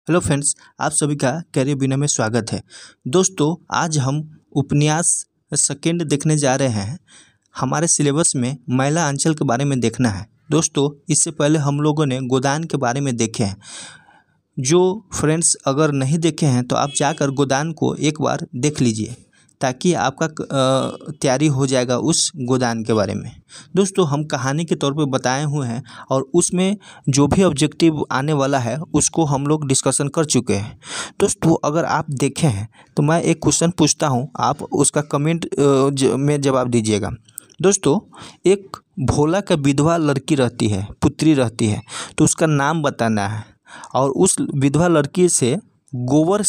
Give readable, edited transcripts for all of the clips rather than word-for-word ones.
Hello friends, आप सभी का कैरियर बिना में स्वागत है। दोस्तों, आज हम उपन्यास सेकंड देखने जा रहे हैं। हमारे सिलेबस में महिला अंचल के बारे में देखना है। दोस्तों, इससे पहले हम लोगों ने गोदान के बारे में देखे हैं। जो फ्रेंड्स अगर नहीं देखे हैं तो आप जाकर गोदान को एक बार देख लीजिए, ताकि आपका तैयारी हो जाएगा उस गोदान के बारे में। दोस्तों, हम कहानी के तौर पे बताए हुए हैं और उसमें जो भी ऑब्जेक्टिव आने वाला है उसको हम लोग डिस्कशन कर चुके हैं। दोस्तों, अगर आप देखे हैं तो मैं एक क्वेश्चन पूछता हूं, आप उसका कमेंट में जवाब दीजिएगा। दोस्तों, एक भोला का विधवा लड़की रहती है, पुत्री रहती है, तो उसका नाम बताना है और उस विधवा लड़की से गोबर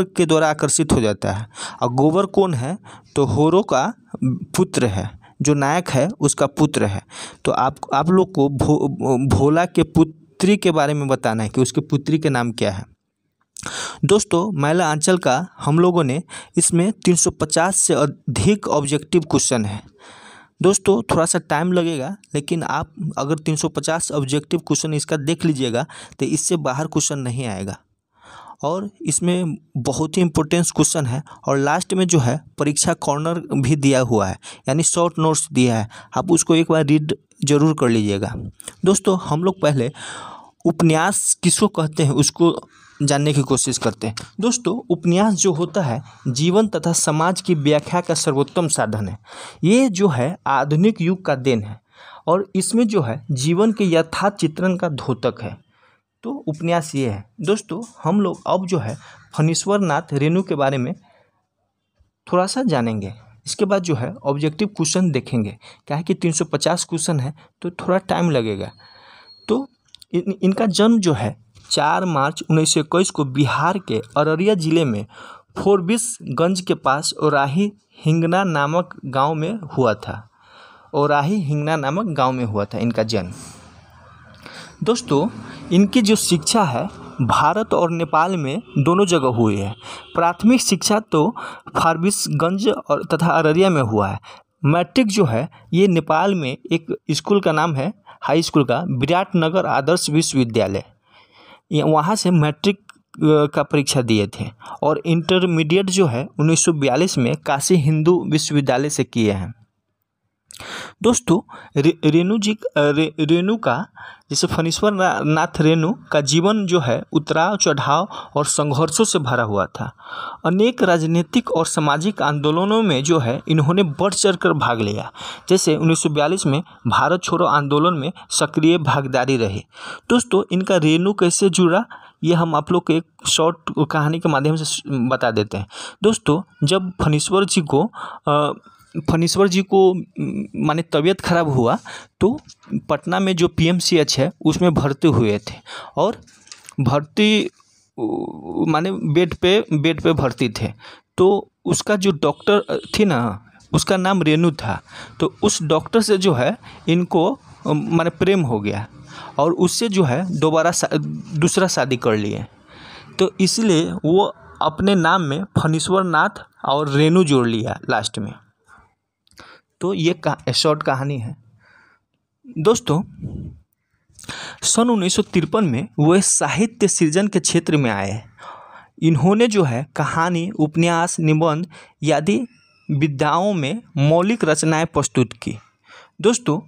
के द्वारा आकर्षित हो जाता है। और गोबर कौन है? तो होरो का पुत्र है, जो नायक है उसका पुत्र है। तो आप लोग को भोला के पुत्री के बारे में बताना है कि उसके पुत्री के नाम क्या है। दोस्तों, महिला अंचल का हम लोगों ने इसमें 350 से अधिक ऑब्जेक्टिव क्वेश्चन है। दोस्तों, थोड़ा सा टाइम लगेगा, लेकिन आप अगर 350 ऑब्जेक्टिव क्वेश्चन इसका देख लीजिएगा तो इससे बाहर क्वेश्चन नहीं आएगा। और इसमें बहुत ही इम्पोर्टेंट क्वेश्चन है और लास्ट में जो है परीक्षा कॉर्नर भी दिया हुआ है, यानी शॉर्ट नोट्स दिया है। आप उसको एक बार रीड जरूर कर लीजिएगा। दोस्तों, हम लोग पहले उपन्यास किसको कहते हैं उसको जानने की कोशिश करते हैं। दोस्तों, उपन्यास जो होता है जीवन तथा समाज की व्याख्या का सर्वोत्तम साधन है। ये जो है आधुनिक युग का देन है और इसमें जो है जीवन के यथार्थ चित्रण का द्योतक है। तो उपन्यास ये है। दोस्तों, हम लोग अब जो है फणीश्वर नाथ रेणु के बारे में थोड़ा सा जानेंगे। इसके बाद जो है ऑब्जेक्टिव क्वेश्चन देखेंगे। क्या है कि 350 क्वेश्चन है तो थोड़ा टाइम लगेगा। तो इनका जन्म जो है 4 मार्च 1921 को बिहार के अररिया जिले में फोरबिसगंज के पास ओराही हिंगना नामक गांव में हुआ था। ओराही हिंगना नामक गांव में हुआ था इनका जन्म। दोस्तों, इनकी जो शिक्षा है भारत और नेपाल में दोनों जगह हुई है। प्राथमिक शिक्षा तो फारबिसगंज और तथा अररिया में हुआ है। मैट्रिक जो है ये नेपाल में एक स्कूल का नाम है, हाई स्कूल का विराटनगर आदर्श विश्वविद्यालय, वहाँ से मैट्रिक का परीक्षा दिए थे। और इंटरमीडिएट जो है 1942 में काशी हिंदू विश्वविद्यालय से किए हैं। दोस्तों, रेणु का जैसे फणीश्वर नाथ रेणु का जीवन जो है उतराव चढ़ाव और संघर्षों से भरा हुआ था। अनेक राजनीतिक और सामाजिक आंदोलनों में जो है इन्होंने बढ़ चढ़कर भाग लिया। जैसे 1942 में भारत छोड़ो आंदोलन में सक्रिय भागीदारी रही। दोस्तों, इनका रेणु कैसे जुड़ा ये हम आप लोग को एक शॉर्ट कहानी के माध्यम से बता देते हैं। दोस्तों, जब फणीश्वर जी को माने तबीयत खराब हुआ तो पटना में जो पीएमसीएच है उसमें भर्ती हुए थे और भर्ती माने बेड पे भर्ती थे। तो उसका जो डॉक्टर थी ना, उसका नाम रेणु था। तो उस डॉक्टर से जो है इनको माने प्रेम हो गया और उससे जो है दूसरा शादी कर लिए। तो इसलिए वो अपने नाम में फणीश्वर नाथ और रेणु जोड़ लिया लास्ट में। तो ये शॉर्ट कहानी है। दोस्तों, सन 1953 में वह साहित्य सृजन के क्षेत्र में आए। इन्होंने जो है कहानी, उपन्यास, निबंध आदि विधाओं में मौलिक रचनाएं प्रस्तुत की। दोस्तों,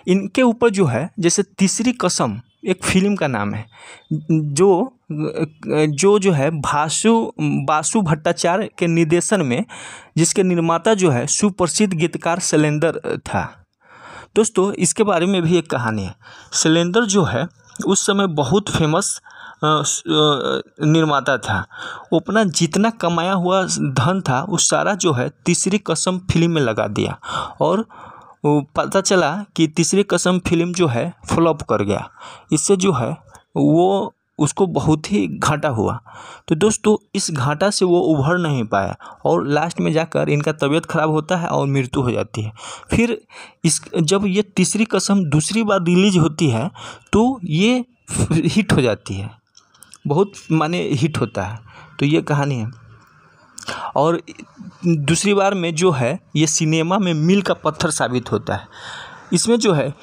इनके ऊपर जो है जैसे तीसरी कसम एक फिल्म का नाम है, जो है बासु भट्टाचार्य के निर्देशन में, जिसके निर्माता जो है सुप्रसिद्ध गीतकार शैलेंद्र था। दोस्तों, इसके बारे में भी एक कहानी है। शैलेंद्र जो है उस समय बहुत फेमस निर्माता था। वो अपना जितना कमाया हुआ धन था उस सारा जो है तीसरी कसम फिल्म में लगा दिया और पता चला कि तीसरी कसम फिल्म जो है फ्लॉप कर गया। इससे जो है वो उसको बहुत ही घाटा हुआ। तो दोस्तों, इस घाटा से वो उभर नहीं पाया और लास्ट में जाकर इनका तबीयत खराब होता है और मृत्यु हो जाती है। फिर जब ये तीसरी कसम दूसरी बार रिलीज होती है तो ये हिट हो जाती है, बहुत माने हिट होता है। तो ये कहानी है। और दूसरी बार में जो है ये सिनेमा में मील का पत्थर साबित होता है। इसमें जो है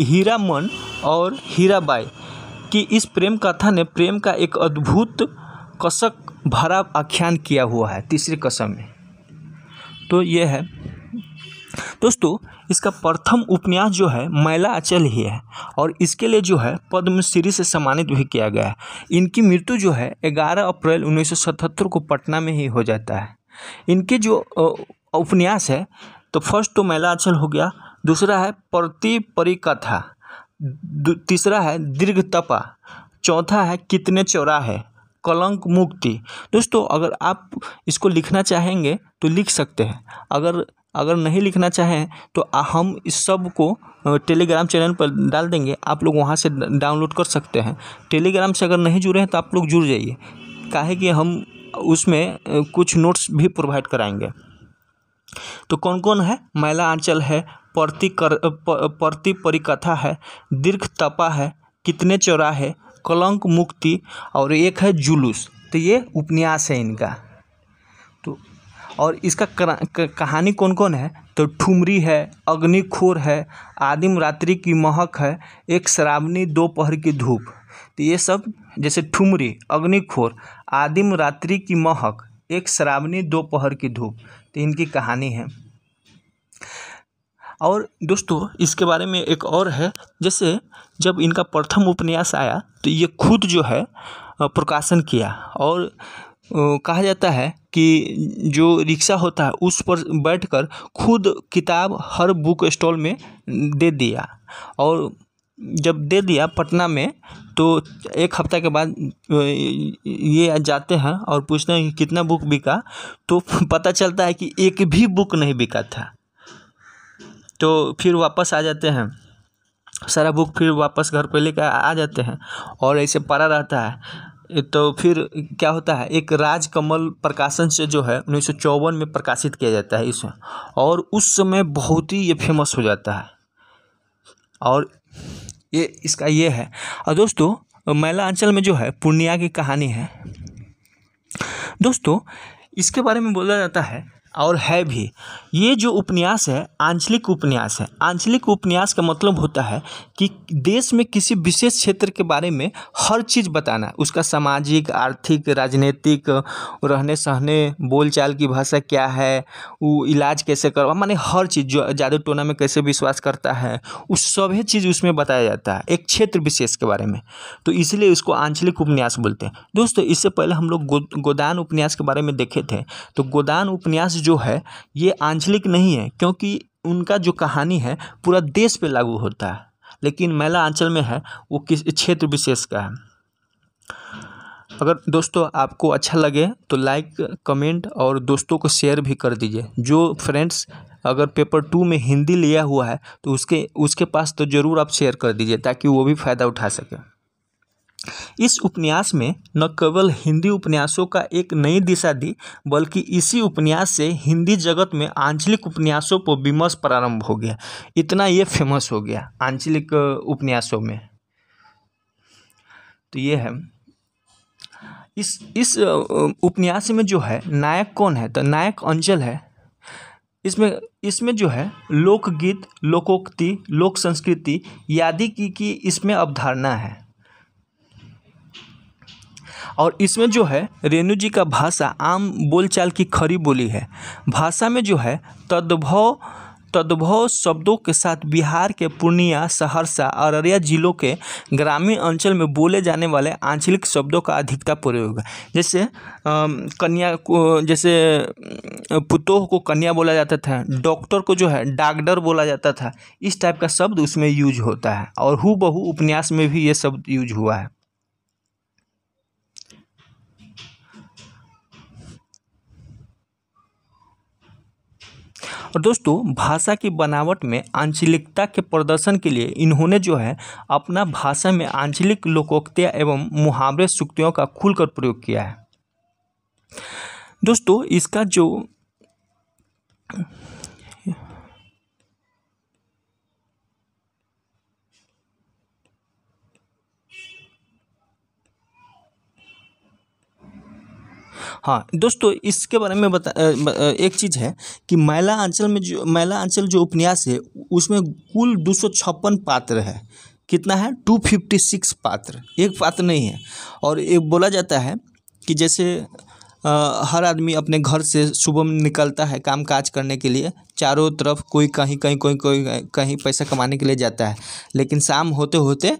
हीरामन और हीराबाई कि इस प्रेम कथा ने प्रेम का एक अद्भुत कसक भरा आख्यान किया हुआ है तीसरी कसम में। तो ये है दोस्तों, इसका प्रथम उपन्यास जो है मैला आंचल ही है और इसके लिए जो है पद्मश्री से सम्मानित भी किया गया है। इनकी मृत्यु जो है 11 अप्रैल 1977 को पटना में ही हो जाता है। इनके जो उपन्यास है तो फर्स्ट तो मैला आंचल हो गया, दूसरा है प्रति परिकथा, तीसरा है दीर्घ तपा, चौथा है कितने चौराहे, कलंक मुक्ति। दोस्तों अगर आप इसको लिखना चाहेंगे तो लिख सकते हैं, अगर नहीं लिखना चाहें तो हम इस सब को टेलीग्राम चैनल पर डाल देंगे, आप लोग वहां से डाउनलोड कर सकते हैं। टेलीग्राम से अगर नहीं जुड़े हैं तो आप लोग जुड़ जाइए, काहे कि हम उसमें कुछ नोट्स भी प्रोवाइड कराएंगे। तो कौन कौन है? मैला आंचल है, प्रति परिकथा है, दीर्घ तपा है, कितने चौराहे, कलंक मुक्ति और एक है जुलूस। तो ये उपन्यास है इनका। तो और इसका कहानी कौन कौन है? तो ठुमरी है, अग्निखोर है, आदिम रात्रि की महक है, एक श्रावणी दोपहर की धूप। तो ये सब जैसे ठुमरी, अग्निखोर, आदिम रात्रि की महक, एक श्रावणी दोपहर की धूप, तो इनकी कहानी है। और दोस्तों इसके बारे में एक और है, जैसे जब इनका प्रथम उपन्यास आया तो ये खुद जो है प्रकाशन किया और कहा जाता है कि जो रिक्शा होता है उस पर बैठकर खुद किताब हर बुक स्टॉल में दे दिया। और जब दे दिया पटना में तो एक हफ्ता के बाद ये जाते हैं और पूछते हैं कि कितना बुक बिका, तो पता चलता है कि एक भी बुक नहीं बिका था। तो फिर वापस आ जाते हैं, सारा बुक फिर वापस घर पे लेकर आ जाते हैं और ऐसे पड़ा रहता है। तो फिर क्या होता है, एक राजकमल प्रकाशन से जो है 1954 में प्रकाशित किया जाता है इसमें, और उस समय बहुत ही ये फेमस हो जाता है। और ये इसका ये है। और दोस्तों मैला आंचल में जो है पूर्णिया की कहानी है। दोस्तों इसके बारे में बोला जाता है और है भी, ये जो उपन्यास है आंचलिक उपन्यास है। आंचलिक उपन्यास का मतलब होता है कि देश में किसी विशेष क्षेत्र के बारे में हर चीज़ बताना, उसका सामाजिक, आर्थिक, राजनीतिक, रहने सहने, बोलचाल की भाषा क्या है, वो इलाज कैसे करवा, माने हर चीज़, जो जादू टोना में कैसे विश्वास करता है, उस सभी चीज़ उसमें बताया जाता है एक क्षेत्र विशेष के बारे में। तो इसलिए इसको आंचलिक उपन्यास बोलते हैं। दोस्तों इससे पहले हम लोग गोदान उपन्यास के बारे में देखे थे। तो गोदान उपन्यास जो है ये आंचलिक नहीं है, क्योंकि उनका जो कहानी है पूरा देश पे लागू होता है, लेकिन मैला आंचल में है वो किस क्षेत्र विशेष का है। अगर दोस्तों आपको अच्छा लगे तो लाइक, कमेंट और दोस्तों को शेयर भी कर दीजिए। जो फ्रेंड्स अगर पेपर 2 में हिंदी लिया हुआ है तो उसके पास तो ज़रूर आप शेयर कर दीजिए, ताकि वो भी फ़ायदा उठा सके। इस उपन्यास में न केवल हिंदी उपन्यासों का एक नई दिशा दी, बल्कि इसी उपन्यास से हिंदी जगत में आंचलिक उपन्यासों पर विमर्श प्रारंभ हो गया। इतना ये फेमस हो गया आंचलिक उपन्यासों में। तो ये है। इस उपन्यास में जो है नायक कौन है? तो नायक अंचल है। इसमें जो है लोकगीत, लोकोक्ति, लोक संस्कृति आदि की इसमें अवधारणा है। और इसमें जो है रेणु जी का भाषा आम बोलचाल की खरी बोली है। भाषा में जो है तद्भव शब्दों के साथ बिहार के पूर्णिया, सहरसा, अररिया जिलों के ग्रामीण अंचल में बोले जाने वाले आंचलिक शब्दों का अधिकता प्रयोग है। जैसे कन्या को, जैसे पुतोह को कन्या बोला जाता था, डॉक्टर को जो है डॉक्टर बोला जाता था। इस टाइप का शब्द उसमें यूज होता है और हूबहू उपन्यास में भी ये शब्द यूज हुआ है। और दोस्तों भाषा की बनावट में आंचलिकता के प्रदर्शन के लिए इन्होंने जो है अपना भाषा में आंचलिक लोकोक्तियाँ एवं मुहावरे सूक्तियों का खुलकर प्रयोग किया है। दोस्तों इसका जो हाँ दोस्तों इसके बारे में एक चीज़ है कि मैला आंचल जो उपन्यास है उसमें कुल 256 पात्र है। कितना है 256 पात्र, एक पात्र नहीं है। और एक बोला जाता है कि जैसे हर आदमी अपने घर से सुबह में निकलता है काम काज करने के लिए, चारों तरफ कोई कहीं कहीं कोई कहीं पैसा कमाने के लिए जाता है, लेकिन शाम होते होते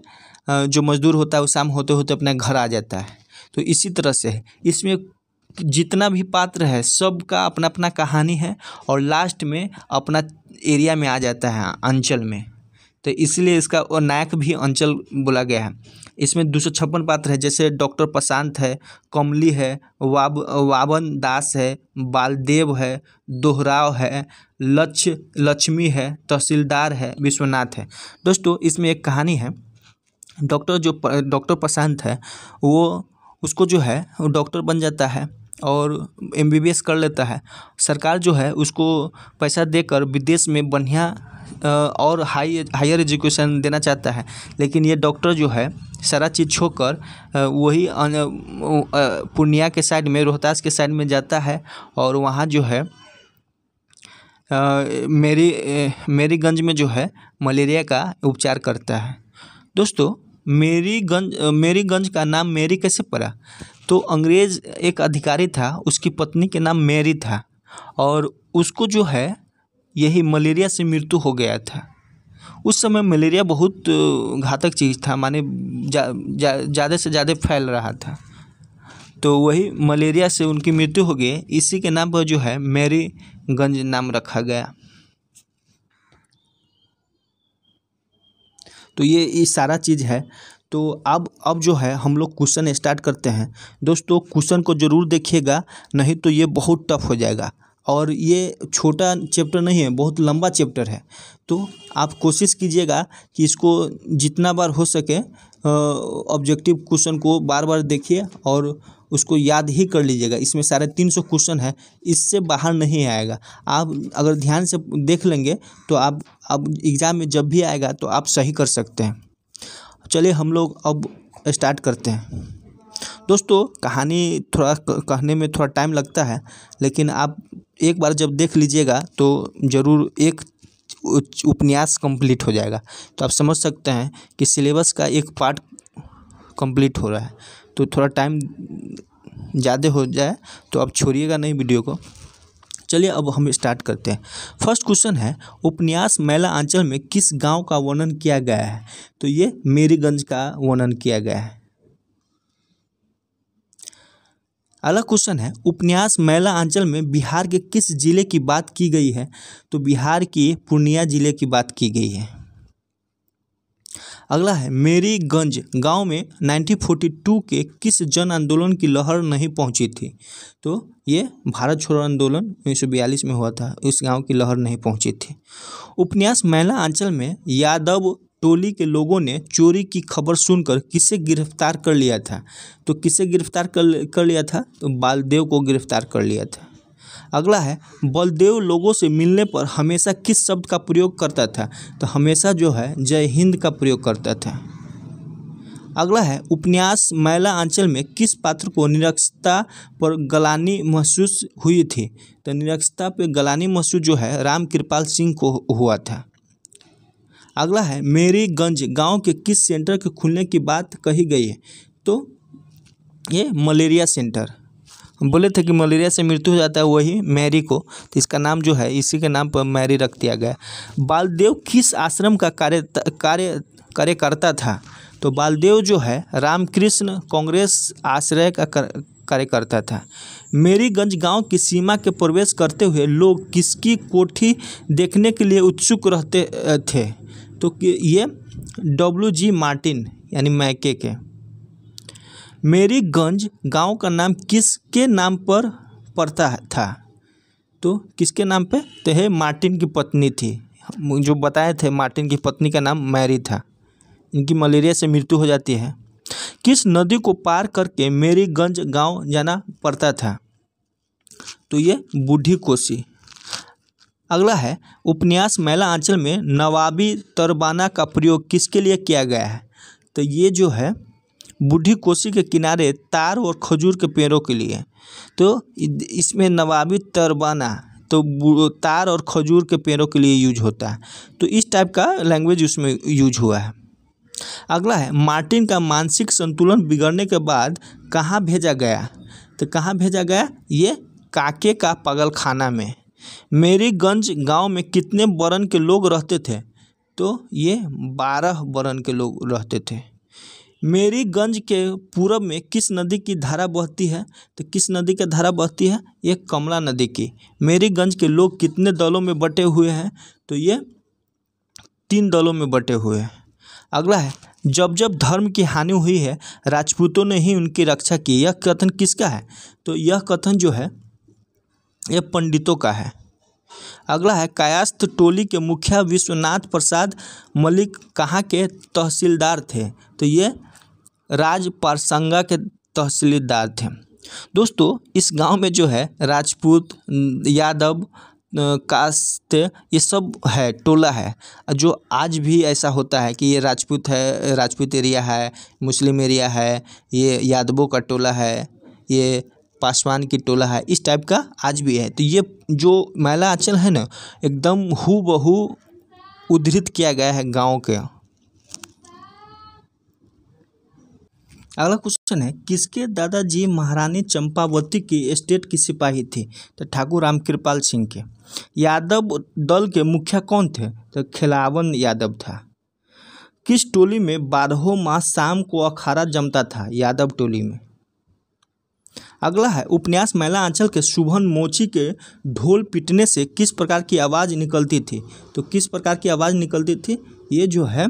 जो मजदूर होता है वो शाम होते होते अपने घर आ जाता है। तो इसी तरह से है, इसमें जितना भी पात्र है सबका अपना अपना कहानी है और लास्ट में अपना एरिया में आ जाता है, अंचल में। तो इसलिए इसका और नायक भी अंचल बोला गया है। इसमें 256 पात्र है, जैसे डॉक्टर प्रशांत है, कमली है, वावन दास है, बालदेव है, दोहराव है, लक्ष्मी है, तहसीलदार है, विश्वनाथ है। दोस्तों इसमें एक कहानी है। डॉक्टर प्रशांत है वो, उसको जो है वो डॉक्टर बन जाता है और MBBS कर लेता है। सरकार जो है उसको पैसा देकर विदेश में बढ़िया और हायर एजुकेशन देना चाहता है, लेकिन ये डॉक्टर जो है सारा चीज़ छोड़कर वही पूर्णिया के साइड में, रोहतास के साइड में जाता है और वहाँ जो है मेरीगंज में जो है मलेरिया का उपचार करता है। दोस्तों मेरीगंज का नाम मेरी कैसे पड़ा? तो अंग्रेज़ एक अधिकारी था, उसकी पत्नी के नाम मेरी था और उसको जो है यही मलेरिया से मृत्यु हो गया था। उस समय मलेरिया बहुत घातक चीज़ था, माने ज़्यादा से ज़्यादा फैल रहा था, तो वही मलेरिया से उनकी मृत्यु हो गई। इसी के नाम पर जो है मेरीगंज नाम रखा गया। तो ये सारा चीज़ है। तो अब जो है हम लोग क्वेश्चन स्टार्ट करते हैं। दोस्तों क्वेश्चन को ज़रूर देखिएगा, नहीं तो ये बहुत टफ हो जाएगा और ये छोटा चैप्टर नहीं है, बहुत लंबा चैप्टर है। तो आप कोशिश कीजिएगा कि इसको जितना बार हो सके ऑब्जेक्टिव क्वेश्चन को बार बार देखिए और उसको याद ही कर लीजिएगा। इसमें 350 क्वेश्चन है, इससे बाहर नहीं आएगा। आप अगर ध्यान से देख लेंगे तो आप अब एग्ज़ाम में जब भी आएगा तो आप सही कर सकते हैं। चलिए हम लोग अब स्टार्ट करते हैं। दोस्तों कहानी थोड़ा कहने में थोड़ा टाइम लगता है, लेकिन आप एक बार जब देख लीजिएगा तो ज़रूर एक उपन्यास कंप्लीट हो जाएगा। तो आप समझ सकते हैं कि सिलेबस का एक पार्ट कंप्लीट हो रहा है, तो थोड़ा टाइम ज़्यादा हो जाए तो आप छोड़िएगा नहीं वीडियो को। चलिए अब हम स्टार्ट करते हैं। फर्स्ट क्वेश्चन है, उपन्यास मैला आंचल में किस गांव का वर्णन किया गया है? तो ये मेरीगंज का वर्णन किया गया है। अगला क्वेश्चन है, उपन्यास मैला आंचल में बिहार के किस जिले की बात की गई है? तो बिहार के पूर्णिया जिले की बात की गई है। अगला है, मेरीगंज गांव में 1942 के किस जन आंदोलन की लहर नहीं पहुंची थी? तो ये भारत छोड़ो आंदोलन 1942 में हुआ था, उस गांव की लहर नहीं पहुंची थी। उपन्यास मैला आंचल में यादव टोली के लोगों ने चोरी की खबर सुनकर किसे गिरफ्तार कर लिया था? तो किसे गिरफ्तार कर लिया था? तो बालदेव को गिरफ्तार कर लिया था। अगला है, बलदेव लोगों से मिलने पर हमेशा किस शब्द का प्रयोग करता था? तो हमेशा जो है जय हिंद का प्रयोग करता था। अगला है, उपन्यास मैला आंचल में किस पात्र को निरक्षरता पर गलानी महसूस हुई थी? तो निरक्षरता पर गलानी महसूस जो है राम कृपाल सिंह को हुआ था। अगला है, मेरीगंज गांव के किस सेंटर के खुलने की बात कही गई है? तो ये मलेरिया सेंटर, हम बोले थे कि मलेरिया से मृत्यु हो जाता है वही मैरी को, तो इसका नाम जो है इसी के नाम पर मैरी रख दिया गया। बालदेव किस आश्रम का कार्यकर्ता था? तो बालदेव जो है रामकृष्ण कांग्रेस आश्रय का कार्यकर्ता था। मेरीगंज गांव की सीमा के प्रवेश करते हुए लोग किसकी कोठी देखने के लिए उत्सुक रहते थे? तो ये WG मार्टिन यानी मैके के। मेरीगंज गांव का नाम किसके नाम पर पड़ता था? तो किसके नाम पे? तो है मार्टिन की पत्नी थी, जो बताए थे मार्टिन की पत्नी का नाम मैरी था। इनकी मलेरिया से मृत्यु हो जाती है। किस नदी को पार करके मेरीगंज गांव जाना पड़ता था? तो ये बूढ़ी कोसी। अगला है, उपन्यास मैला आंचल में नवाबी तरबाना का प्रयोग किसके लिए किया गया है? तो ये जो है बूढ़ी कोसी के किनारे तार और खजूर के पेड़ों के लिए। तो इसमें नवाबी तरबाना तो तार और खजूर के पेड़ों के लिए यूज होता है, तो इस टाइप का लैंग्वेज उसमें यूज हुआ है। अगला है मार्टिन का मानसिक संतुलन बिगड़ने के बाद कहाँ भेजा गया? तो कहाँ भेजा गया? ये काके का पागलखाना में। मेरीगंज गांव में कितने वर्ण के लोग रहते थे? तो ये 12 वर्ण के लोग रहते थे। मेरीगंज के पूरब में किस नदी की धारा बहती है? तो किस नदी की धारा बहती है? ये कमला नदी की। मेरीगंज के लोग कितने दलों में बटे हुए हैं? तो ये 3 दलों में बटे हुए हैं। अगला है जब जब धर्म की हानि हुई है राजपूतों ने ही उनकी रक्षा की, यह कथन किसका है? तो यह कथन जो है यह पंडितों का है। अगला है कायस्थ टोली के मुखिया विश्वनाथ प्रसाद मलिक कहाँ के तहसीलदार थे? तो ये राजपारसंगा के तहसीलदार थे। दोस्तों इस गांव में जो है राजपूत, यादव, कास्त ये सब है, टोला है, जो आज भी ऐसा होता है कि ये राजपूत है, राजपूत एरिया है, मुस्लिम एरिया है, ये यादवों का टोला है, ये पासवान की टोला है, इस टाइप का आज भी है। तो ये जो मैला आंचल है ना, एकदम हूबहू उद्धृत किया गया है गाँव के। अगला क्वेश्चन है किसके दादाजी महारानी चंपावती की एस्टेट की सिपाही थी? तो ठाकुर रामकृपाल सिंह के। यादव दल के मुखिया कौन थे? तो खिलावन यादव था। किस टोली में 12 माह शाम को अखाड़ा जमता था? यादव टोली में। अगला है उपन्यास मैला आंचल के शुभन मोची के ढोल पीटने से किस प्रकार की आवाज़ निकलती थी? तो किस प्रकार की आवाज़ निकलती थी? ये जो है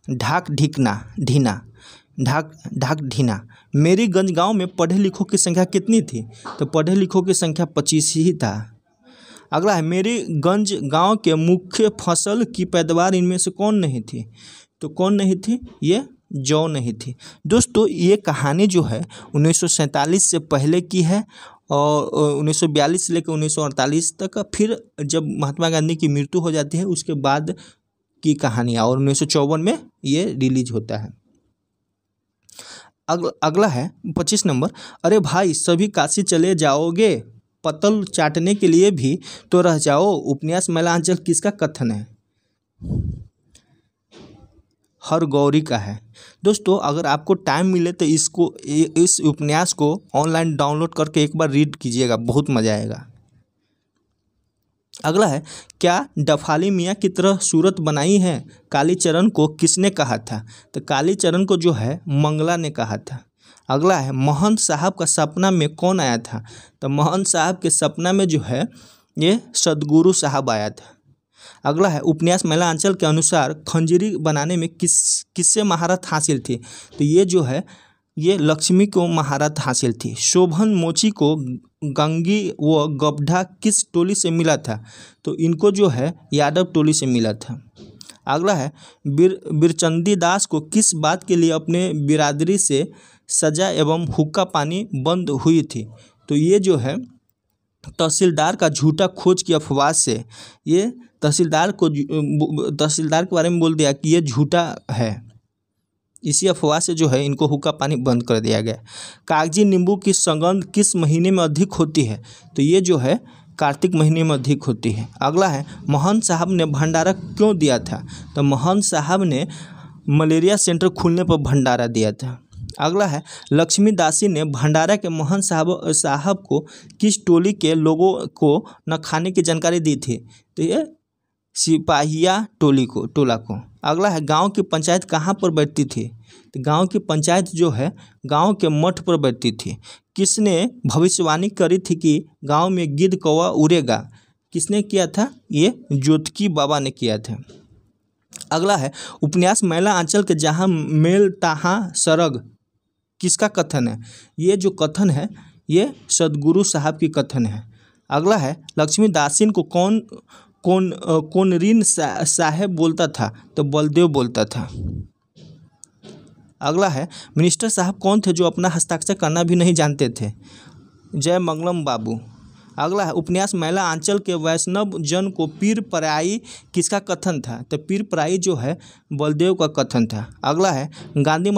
ढाक ढीकना ढीना, ढाक ढीना। मेरीगंज गांव में पढ़े लिखों की संख्या कितनी थी? तो पढ़े लिखों की संख्या 25 ही था। अगला है मेरीगंज गांव के मुख्य फसल की पैदावार इनमें से कौन नहीं थी? तो कौन नहीं थी? ये जौ नहीं थी। दोस्तों ये कहानी जो है 1947 से पहले की है और 1942 से लेकर 1948 तक, फिर जब महात्मा गांधी की मृत्यु हो जाती है उसके बाद की कहानी, और 1954 में ये रिलीज होता है। अगला है 25 नंबर। अरे भाई सभी काशी चले जाओगे, पतल चाटने के लिए भी तो रह जाओ, उपन्यास मैला आंचल किसका कथन है? हरगौरी का है। दोस्तों अगर आपको टाइम मिले तो इस उपन्यास को ऑनलाइन डाउनलोड करके एक बार रीड कीजिएगा, बहुत मज़ा आएगा। अगला है क्या डफाली मियाँ की तरह सूरत बनाई है? कालीचरण को किसने कहा था? तो कालीचरण को जो है मंगला ने कहा था। अगला है महंत साहब का सपना में कौन आया था? तो महंत साहब के सपना में जो है ये सदगुरु साहब आया था। अगला है उपन्यास मैला आंचल के अनुसार खंजरी बनाने में किससे महारत हासिल थी? तो ये जो है ये लक्ष्मी को महारत हासिल थी। शोभन मोची को गंगी व गबढ़ा किस टोली से मिला था? तो इनको जो है यादव टोली से मिला था। अगला है बिरचंदी दास को किस बात के लिए अपने बिरादरी से सजा एवं हुक्का पानी बंद हुई थी? तो ये जो है तहसीलदार का झूठा खोज की अफवाह से, ये तहसीलदार के बारे में बोल दिया कि ये झूठा है, इसी अफवाह से जो है इनको हुक्का पानी बंद कर दिया गया। कागजी नींबू की सुगंध किस महीने में अधिक होती है? तो ये जो है कार्तिक महीने में अधिक होती है। अगला है महंत साहब ने भंडारा क्यों दिया था? तो महंत साहब ने मलेरिया सेंटर खुलने पर भंडारा दिया था। अगला है लक्ष्मी दासी ने भंडारा के महंत साहब को किस टोली के लोगों को न खाने की जानकारी दी थी? तो ये सिपाहिया टोला को। अगला है गांव की पंचायत कहाँ पर बैठती थी? तो गांव की पंचायत जो है गांव के मठ पर बैठती थी। किसने भविष्यवाणी करी थी कि गांव में गिद्ध कौवा उड़ेगा? किसने किया था? ये ज्योतिकी बाबा ने किया था। अगला है उपन्यास मैला आंचल के जहाँ मेल तहाँ सरग किसका कथन है? ये जो कथन है ये सदगुरु साहब की कथन है। अगला है लक्ष्मी दासीन को कौन रीन साहेब बोलता था? तो बलदेव बोलता था। अगला है मिनिस्टर साहब कौन थे जो अपना हस्ताक्षर करना भी नहीं जानते थे? जय मंगलम बाबू। अगला है उपन्यास मैला आंचल के वैष्णव जन को पीर पराई किसका कथन था? तो पीर पराई जो है बलदेव का कथन था। अगला है गांधी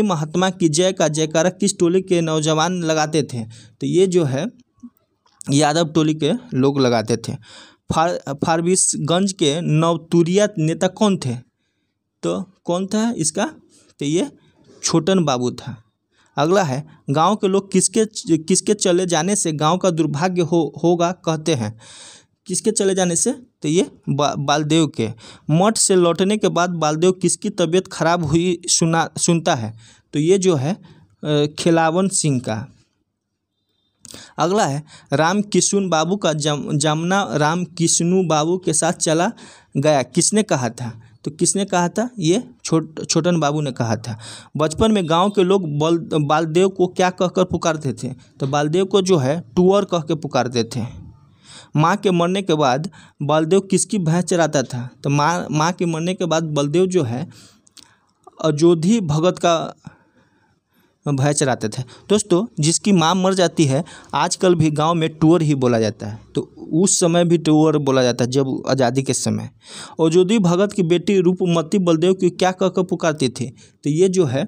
महात्मा की जय का जयकारा किस टोली के नौजवान लगाते थे? तो ये जो है यादव टोली के लोग लगाते थे। फारबिसगंज के नवतुरिया नेता कौन थे? तो कौन था इसका? तो ये छोटन बाबू था। अगला है, गांव के लोग किसके चले जाने से गांव का दुर्भाग्य होगा कहते हैं? किसके चले जाने से? तो ये बालदेव के। मठ से लौटने के बाद बालदेव किसकी तबीयत खराब हुई सुनता है? तो ये जो है खिलावन सिंह का। अगला है, राम किशुन बाबू का जमुना राम किशनु बाबू के साथ चला गया किसने कहा था? तो किसने कहा था? ये छोटन बाबू ने कहा था। बचपन में गांव के लोग बालदेव को क्या कहकर पुकारते थे? तो बालदेव को जो है टूअर कह के पुकारते थे। माँ के मरने के बाद बलदेव किसकी भैंस चराता था? तो माँ के मरने के बाद बलदेव जो है अजोधी भगत का भैंस चराते थे। दोस्तों, जिसकी माँ मर जाती है आजकल भी गांव में टूअर ही बोला जाता है, तो उस समय भी टूअर बोला जाता है जब आज़ादी के समय। अजोधी भगत की बेटी रूपमती बलदेव की क्या कहकर पुकारती थी? तो ये जो है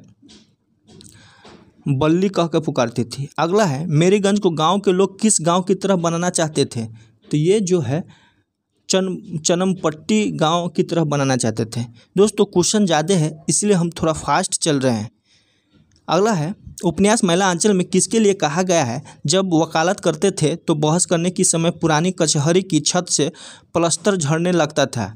बल्ली कह कर पुकारती थी। अगला है, मेरीगंज को गांव के लोग किस गांव की तरह बनाना चाहते थे? तो ये जो है चनमपट्टी गांव की तरह बनाना चाहते थे। दोस्तों, क्वेश्चन ज़्यादा है इसलिए हम थोड़ा फास्ट चल रहे हैं। अगला है, उपन्यास महिला अंचल में किसके लिए कहा गया है? जब वकालत करते थे तो बहस करने के समय पुरानी कचहरी की छत से प्लास्टर झड़ने लगता था।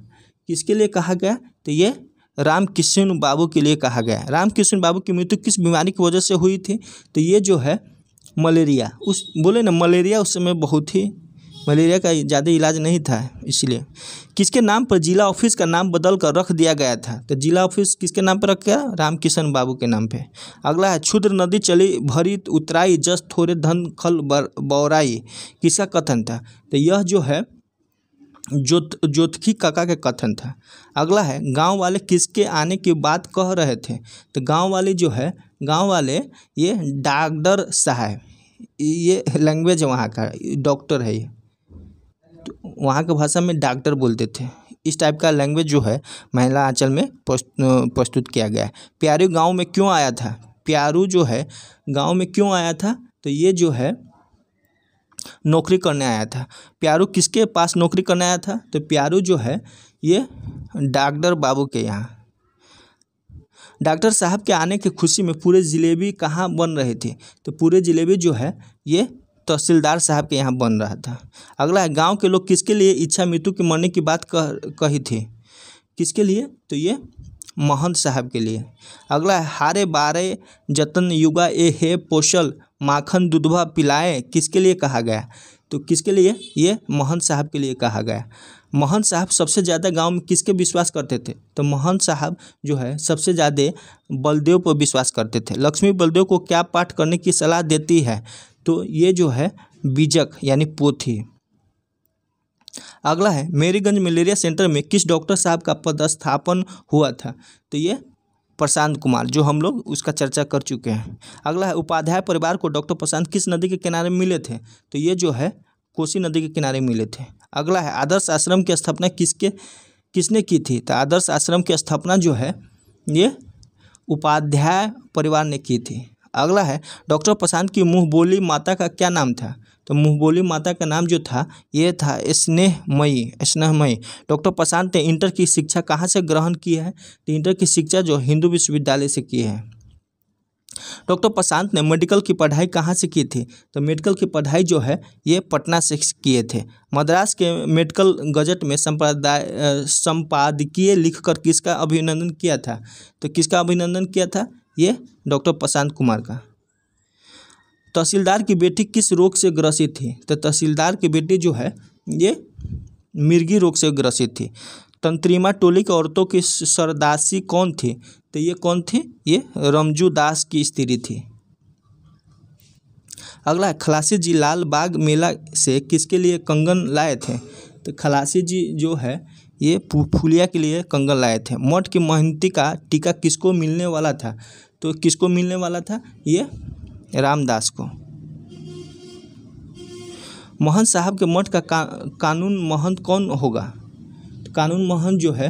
किसके लिए कहा गया? तो ये राम किशन बाबू के लिए कहा गया। राम किशन बाबू की मृत्यु किस बीमारी की वजह से हुई थी? तो ये जो है मलेरिया। मलेरिया उस समय बहुत ही मलेरिया का ज़्यादा इलाज नहीं था इसलिए। किसके नाम पर जिला ऑफिस का नाम बदल कर रख दिया गया था? तो जिला ऑफिस किसके नाम पर रख गया? राम किशन बाबू के नाम पे। अगला है, क्षुद्र नदी चली भरी उतराई जस थोड़े धन खल बौराई किसका कथन था? तो यह जो है जोतखी काका के कथन था। अगला है, गांव वाले किसके आने की बात कह रहे थे? तो गांव वाले ये डॉक्टर साहब, ये लैंग्वेज वहाँ का डॉक्टर है, ये तो वहाँ के भाषा में डॉक्टर बोलते थे। इस टाइप का लैंग्वेज जो है महिला अंचल में प्रस्तुत किया गया है। प्यारू गांव में क्यों आया था? प्यारू जो है गांव में क्यों आया था? तो ये जो है नौकरी करने आया था। प्यारू किसके पास नौकरी करने आया था? तो प्यारू जो है ये डॉक्टर बाबू के यहाँ। डॉक्टर साहब के आने की खुशी में पूरे जिलेबी कहाँ बन रहे थे? तो पूरे जिलेबी जो है ये तहसीलदार साहब के यहाँ बन रहा था। अगला है, गांव के लोग किसके लिए इच्छा मृत्यु के मरने की बात कही थी? किसके लिए? तो ये महंत साहब के लिए। अगला है, हारे बारे जतन युगा ए हे पोषल माखन दूधवा पिलाए किसके लिए कहा गया? तो किसके लिए? ये महंत साहब के लिए कहा गया। महंत साहब सबसे ज़्यादा गांव में किसके विश्वास करते थे? तो महंत साहब जो है सबसे ज़्यादा बलदेव पर विश्वास करते थे। लक्ष्मी बलदेव को क्या पाठ करने की सलाह देती है? तो ये जो है बीजक यानी पोथी। अगला है, मेरीगंज मलेरिया सेंटर में किस डॉक्टर साहब का पदस्थापन हुआ था? तो ये प्रशांत कुमार, जो हम लोग उसका चर्चा कर चुके हैं। अगला है, उपाध्याय परिवार को डॉक्टर प्रशांत किस नदी के किनारे मिले थे? तो ये जो है कोसी नदी के किनारे मिले थे। अगला है, आदर्श आश्रम की स्थापना किसने की थी? तो आदर्श आश्रम की स्थापना जो है ये उपाध्याय परिवार ने की थी। अगला है, डॉक्टर प्रशांत की मुँहबोली माता का क्या नाम था? तो मुँहबोली माता का नाम जो था ये था स्नेहमयी। डॉक्टर प्रशांत ने इंटर की शिक्षा कहाँ से ग्रहण की है? तो इंटर की शिक्षा जो हिंदू विश्वविद्यालय से की है। डॉक्टर प्रशांत ने मेडिकल की पढ़ाई कहाँ से की थी? तो मेडिकल की पढ़ाई जो है ये पटना से किए थे। मद्रास के मेडिकल गजट में संपादकीय लिखकर किसका अभिनंदन किया था? तो किसका अभिनंदन किया था? ये डॉक्टर प्रशांत कुमार का। तहसीलदार की बेटी किस रोग से ग्रसित थी? तो तहसीलदार की बेटी जो है ये मिर्गी रोग से ग्रसित थी। तंत्रिमा टोली की औरतों की सरदासी कौन थी? तो ये कौन थी? ये रमजू दास की स्त्री थी। अगला है, खलासी जी लाल बाग मेला से किसके लिए कंगन लाए थे? तो खलासी जी जो है ये फूलिया के लिए कंगन लाए थे। मठ की महंती का टीका किसको मिलने वाला था? तो किसको मिलने वाला था? ये रामदास को। महंत साहब के मठ का कानून महंत कौन होगा? तो कानून महंत जो है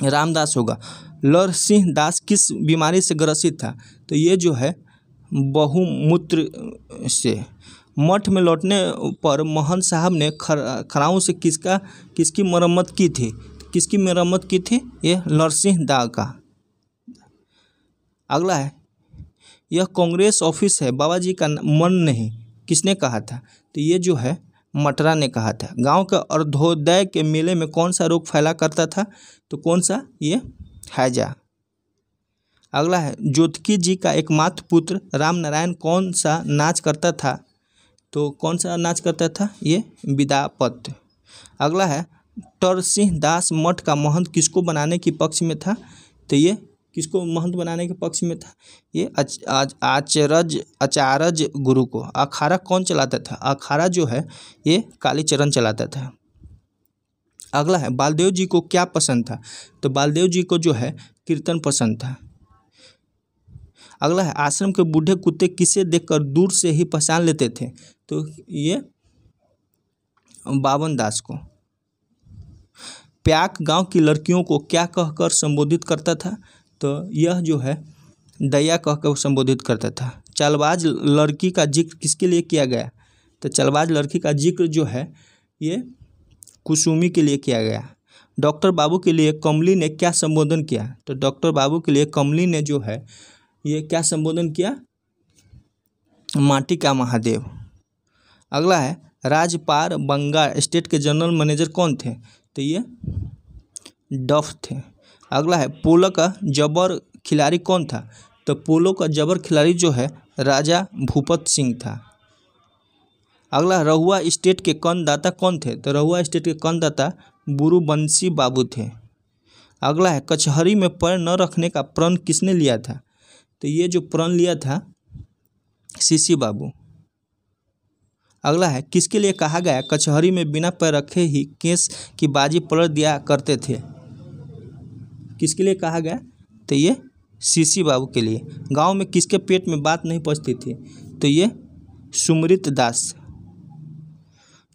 रामदास होगा। लौर सिंह दास किस बीमारी से ग्रसित था? तो ये जो है बहुमूत्र से। मठ में लौटने पर महंत साहब ने खराओं से किसकी मरम्मत की थी? किसकी मरम्मत की थी? ये नरसिंह दा का। अगला है, यह कांग्रेस ऑफिस है, बाबा जी का मन नहीं, किसने कहा था? तो ये जो है मटरा ने कहा था। गांव के अर्धोदय के मेले में कौन सा रोग फैला करता था? तो कौन सा? ये हैजा। अगला है, ज्योतिकी जी का एकमात्र पुत्र राम नारायण कौन सा नाच करता था? तो कौन सा नाच करता था? ये विदापत। अगला है, तरसिंह दास मठ का महंत किसको बनाने के पक्ष में था? तो ये किसको महंत बनाने के पक्ष में था? ये आचार्य गुरु को। अखाड़ा कौन चलाता था? अखाड़ा जो है ये कालीचरण चलाता था। अगला है, बालदेव जी को क्या पसंद था? तो बालदेव जी को जो है कीर्तन पसंद था। अगला है, आश्रम के बूढ़े कुत्ते किसे देखकर दूर से ही पहचान लेते थे? तो ये बावन दास को। प्याक गांव की लड़कियों को क्या कहकर संबोधित करता था? तो यह जो है दैया कहकर संबोधित करता था। चालबाज लड़की का जिक्र किसके लिए किया गया? तो चालबाज लड़की का जिक्र जो है ये कुसुमी के लिए किया गया। डॉक्टर बाबू के लिए कमली ने क्या संबोधन किया? तो डॉक्टर बाबू के लिए कमली ने जो है ये क्या संबोधन किया? माटी का महादेव। अगला है, राजपार बंगा स्टेट के जनरल मैनेजर कौन थे? तो ये डफ थे। अगला है, पोलो का जबर खिलाड़ी कौन था? तो पोलो का जबर खिलाड़ी जो है राजा भूपत सिंह था। अगला, रहुआ स्टेट के करदाता कौन थे? तो रहुआ स्टेट के करदाता बुरुबंशी बाबू थे। अगला है, कचहरी में पैर न रखने का प्रण किसने लिया था? तो ये जो प्रण लिया था सीसी बाबू। अगला है, किसके लिए कहा गया कचहरी में बिना पैर रखे ही केस की बाजी पलट दिया करते थे? किसके लिए कहा गया? तो ये सीसी बाबू के लिए। गांव में किसके पेट में बात नहीं पचती थी? तो ये सुमृत दास।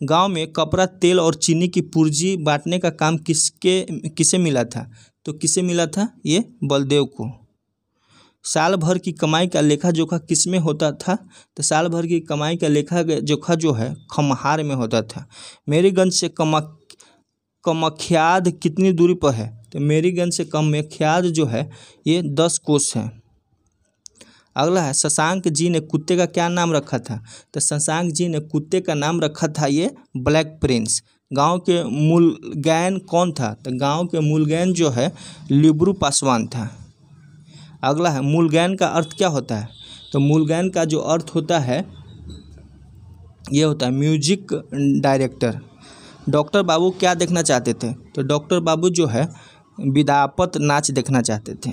गांव में कपड़ा, तेल और चीनी की पूर्जी बांटने का काम किसे मिला था? तो किसे मिला था? ये बलदेव को। साल भर की कमाई का लेखा जोखा किस में होता था? तो साल भर की कमाई का लेखा जोखा जो है खमहार में होता था। मेरीगंज से कमख्याद कितनी दूरी पर है? तो मेरीगंज से कमख्याद जो है ये 10 कोस है। अगला है, शशांक जी ने कुत्ते का क्या नाम रखा था? तो शशांक जी ने कुत्ते का नाम रखा था ये ब्लैक प्रिंस। गांव के मूलगैन कौन था? तो गांव के मूलगैन जो है लिब्रू पासवान था। अगला है, मूलगैन का अर्थ क्या होता है? तो मूलगैन का जो अर्थ होता है ये होता है म्यूजिक डायरेक्टर। डॉक्टर बाबू क्या देखना चाहते थे? तो डॉक्टर बाबू जो है विदापत नाच देखना चाहते थे।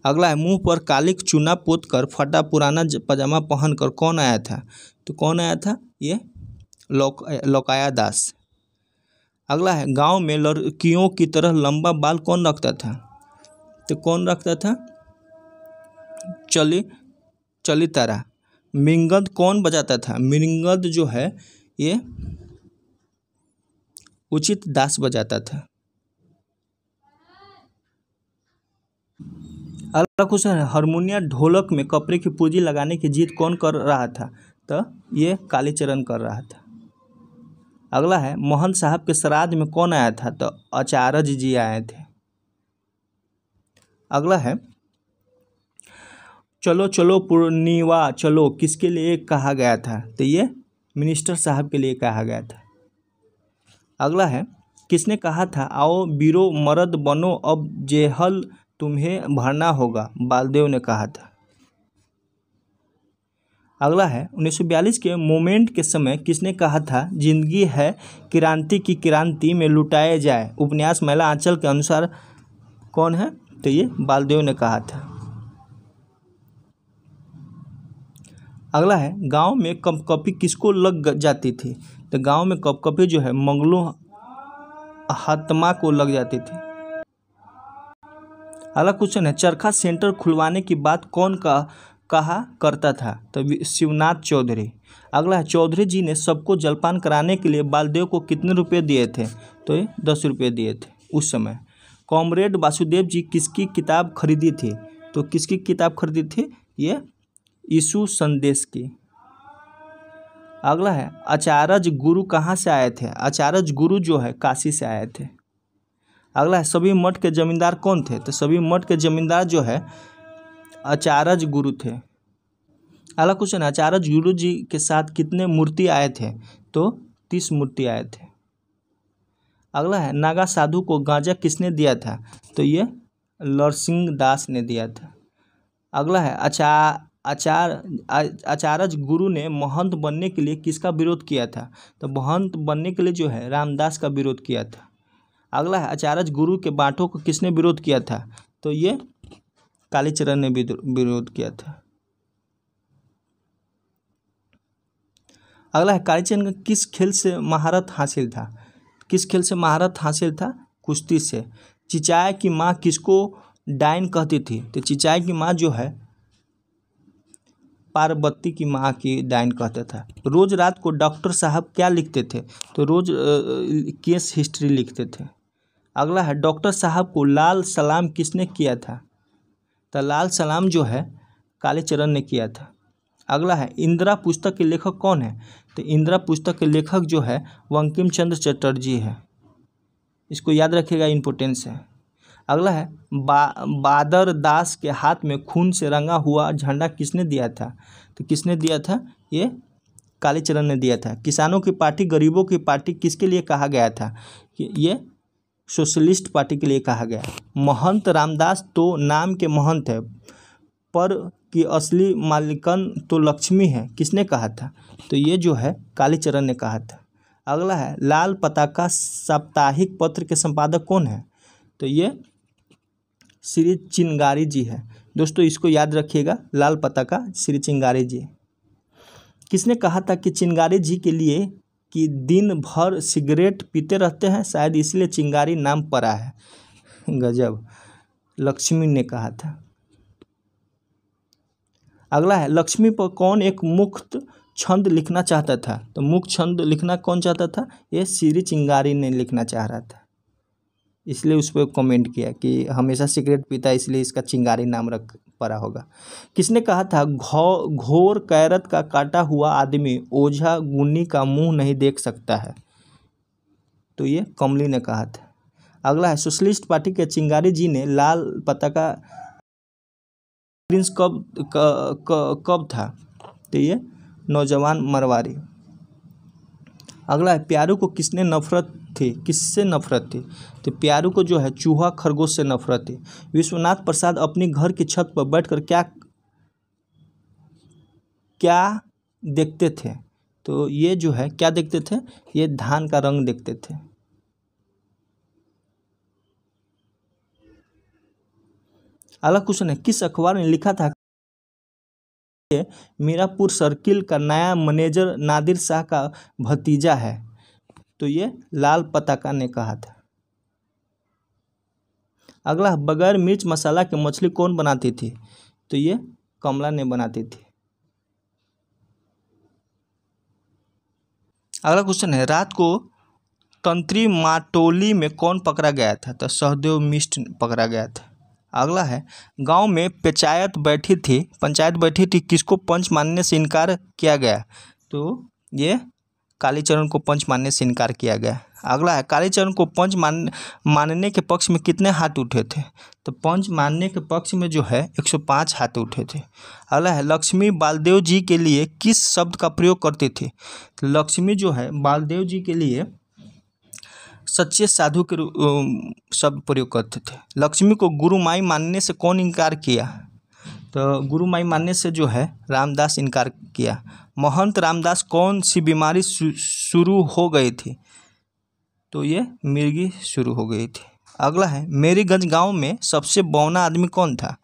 अगला है, मुंह पर कालिक चूना पोत कर फटा पुराना पजामा पहनकर कौन आया था? तो कौन आया था? ये लोकाया दास। अगला है, गांव में लड़कियों की तरह लंबा बाल कौन रखता था? तो कौन रखता था? चली तारा। मृंगद कौन बजाता था? मृंगद जो है ये उचित दास बजाता था। अगला क्वेश्चन है, हारमोनिया ढोलक में कपड़े की पूंजी लगाने की जिद कौन कर रहा था? तो ये कालीचरण कर रहा था। अगला है, मोहन साहब के श्राद्ध में कौन आया था? तो आचार्य जी आए थे। अगला है, चलो चलो पूर्णिवा चलो किसके लिए कहा गया था? तो ये मिनिस्टर साहब के लिए कहा गया था। अगला है, किसने कहा था आओ बीरो मर्द बनो अब जेहल तुम्हें भरना होगा? बालदेव ने कहा था। अगला है, 1942 के मूवमेंट के समय किसने कहा था जिंदगी है क्रांति की क्रांति में लुटाए जाए? उपन्यास महिला आंचल के अनुसार कौन है? तो ये बालदेव ने कहा था। अगला है, गांव में कपकपी किसको लग जाती थी? तो गांव में कपकपी जो है मंगलू हातमा को लग जाती थी। अगला क्वेश्चन है, चरखा सेंटर खुलवाने की बात कौन कहा करता था? तो शिवनाथ चौधरी। अगला है, चौधरी जी ने सबको जलपान कराने के लिए बालदेव को कितने रुपए दिए थे? तो ये 10 रुपये दिए थे उस समय। कॉमरेड वासुदेव जी किसकी किताब खरीदी थी? तो किसकी किताब खरीदी थी? ये यीशु संदेश की। अगला है, आचार्य गुरु कहाँ से आए थे? आचार्य गुरु जो है काशी से आए थे। अगला है सभी मठ के जमींदार कौन थे? तो सभी मठ के जमींदार जो है आचार्य गुरु थे। अगला क्वेश्चन है आचार्य गुरु जी के साथ कितने मूर्ति आए थे? तो 30 मूर्ति आए थे। अगला है नागा साधु को गांजा किसने दिया था? तो ये लरसिंह दास ने दिया था। अगला है आचार्य गुरु ने महंत बनने के लिए किसका विरोध किया था? तो महंत बनने के लिए जो है रामदास का विरोध किया था। अगला है आचार्य गुरु के बाँटों को किसने विरोध किया था? तो ये कालीचरण ने विरोध किया था। अगला है कालीचरण का किस खेल से महारत हासिल था? किस खेल से महारत हासिल था? कुश्ती से। चिचाय की माँ किसको डायन कहती थी? तो चिचाय की माँ जो है पार्वती की माँ की डायन कहता था। रोज रात को डॉक्टर साहब क्या लिखते थे? तो रोज केस हिस्ट्री लिखते थे। अगला है डॉक्टर साहब को लाल सलाम किसने किया था? तो लाल सलाम जो है कालीचरण ने किया था। अगला है इंदिरा पुस्तक के लेखक कौन है? तो इंदिरा पुस्तक के लेखक जो है बंकिम चंद्र चटर्जी है। इसको याद रखिएगा, इम्पोर्टेंस है। अगला है बादर दास के हाथ में खून से रंगा हुआ झंडा किसने दिया था? तो किसने दिया था? ये कालीचरण ने दिया था। किसानों की पार्टी गरीबों की पार्टी किसके लिए कहा गया था? ये सोशलिस्ट पार्टी के लिए कहा गया। महंत रामदास तो नाम के महंत है पर की असली मालिकन तो लक्ष्मी है, किसने कहा था? तो ये जो है कालीचरण ने कहा था। अगला है लाल पताका साप्ताहिक पत्र के संपादक कौन है? तो ये श्री चिंगारी जी है। दोस्तों इसको याद रखिएगा, लाल पताका श्री चिंगारी जी। किसने कहा था कि चिंगारी जी के लिए कि दिन भर सिगरेट पीते रहते हैं, शायद इसलिए चिंगारी नाम पड़ा है। गजब, लक्ष्मी ने कहा था। अगला है लक्ष्मी पर कौन एक मुक्त छंद लिखना चाहता था? तो मुक्त छंद लिखना कौन चाहता था? ये श्री चिंगारी ने लिखना चाह रहा था, इसलिए उस पर कमेंट किया कि हमेशा सिगरेट पीता है इसलिए इसका चिंगारी नाम रख पड़ा होगा। किसने कहा था घोर कैरत का काटा हुआ आदमी ओझा गुनी का मुंह नहीं देख सकता है? तो ये कमली ने कहा था। अगला है सोशलिस्ट पार्टी के चिंगारी जी ने लाल पताका प्रिंस कब था? तो ये नौजवान मरवारी। अगला है प्यारू को किसने नफरत थी? किससे नफरत थी? तो प्यारू को जो है चूहा खरगोश से नफरत थी। विश्वनाथ प्रसाद अपनी घर की छत पर बैठकर क्या देखते थे? तो ये जो है क्या देखते थे? ये धान का रंग देखते थे। अगला क्वेश्चन है किस अखबार ने लिखा था मीरापुर सर्किल का नया मैनेजर नादिर शाह का भतीजा है? तो ये लाल पताका ने कहा था। अगला बगैर मिर्च मसाला की मछली कौन बनाती थी? तो ये कमला ने बनाती थी। अगला क्वेश्चन है रात को तंत्री माटोली में कौन पकड़ा गया था? तो सहदेव मिश्र पकड़ा गया था। अगला है गांव में पंचायत बैठी थी किसको पंच मानने से इनकार किया गया? तो ये कालीचरण को पंच मानने से इनकार किया गया। अगला है कालीचरण को पंच मानने के पक्ष में कितने हाथ उठे थे? तो पंच मानने के पक्ष में जो है 105 हाथ उठे थे। अगला है लक्ष्मी बालदेव जी के लिए किस शब्द का प्रयोग करती थी? लक्ष्मी जो है बालदेव जी के लिए सच्चे साधु के शब्द प्रयोग करते थे। लक्ष्मी को गुरु माई मानने से कौन इनकार किया? तो गुरु माई मानने से जो है रामदास इनकार किया। महंत रामदास कौन सी बीमारी शुरू हो गई थी? तो ये मिर्गी शुरू हो गई थी। अगला है मेरीगंज गांव में सबसे बौना आदमी कौन था?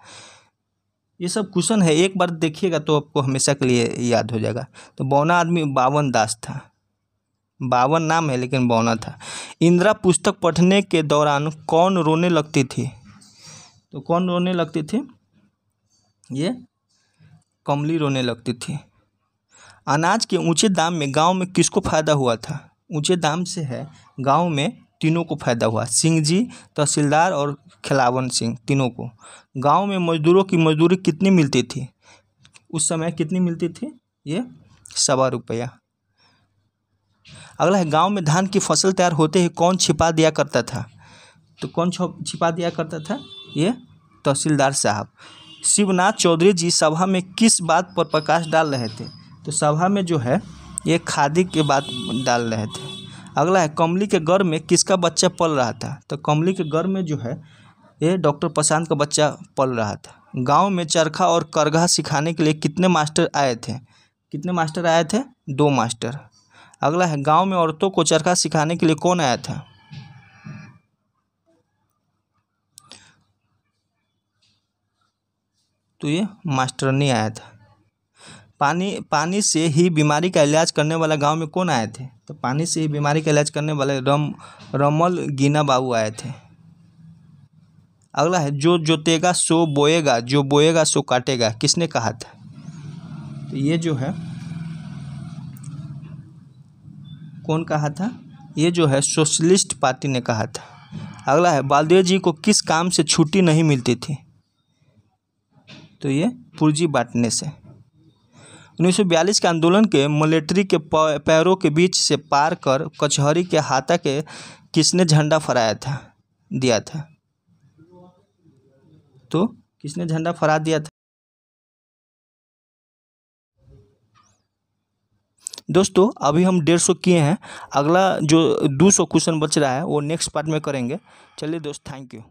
ये सब क्वेश्चन है, एक बार देखिएगा तो आपको हमेशा के लिए याद हो जाएगा। तो बौना आदमी बावन दास था। 52 नाम है लेकिन बौना था। इंदिरा पुस्तक पढ़ने के दौरान कौन रोने लगती थी? तो कौन रोने लगती थी? ये कमली रोने लगती थी। अनाज के ऊंचे दाम में गांव में किसको फायदा हुआ था? ऊंचे दाम से है गांव में तीनों को फायदा हुआ, सिंह जी, तहसीलदार और खिलावन सिंह, तीनों को। गांव में मजदूरों की मजदूरी कितनी मिलती थी उस समय? कितनी मिलती थी? ये 1.25 रुपया। अगला है गांव में धान की फसल तैयार होते ही कौन छिपा दिया करता था? तो कौन छिपा दिया करता था? ये तहसीलदार साहब। शिवनाथ चौधरी जी सभा में किस बात पर प्रकाश डाल रहे थे? तो सभा में जो है ये खादी के बात डाल रहे थे। अगला है, कमली के गर्भ में किसका बच्चा पल रहा था? तो कमली के गर्भ में जो है ये डॉक्टर प्रशांत का बच्चा पल रहा था। गांव में चरखा और करघा सिखाने के लिए कितने मास्टर आए थे? कितने मास्टर आए थे? 2 मास्टर। अगला है, गांव में औरतों को चरखा सिखाने के लिए कौन आया था? तो ये मास्टरनी आया था। पानी से ही बीमारी का इलाज करने वाला गांव में कौन आए थे? तो पानी से ही बीमारी का इलाज करने वाले रमल गीना बाबू आए थे। अगला है, जो जोतेगा सो बोएगा, जो बोएगा सो काटेगा, किसने कहा था? तो ये जो है कौन कहा था? ये जो है सोशलिस्ट पार्टी ने कहा था। अगला है, बालदेव जी को किस काम से छुट्टी नहीं मिलती थी? तो ये पूर्जी बांटने से। 1942 के आंदोलन के मिलिट्री के पैरों के बीच से पार कर कचहरी के हाथा के किसने झंडा फहराया था, दिया था? तो किसने झंडा फहरा दिया था? दोस्तों अभी हम 150 किए हैं। अगला जो 200 क्वेश्चन बच रहा है वो नेक्स्ट पार्ट में करेंगे। चलिए दोस्त, थैंक यू।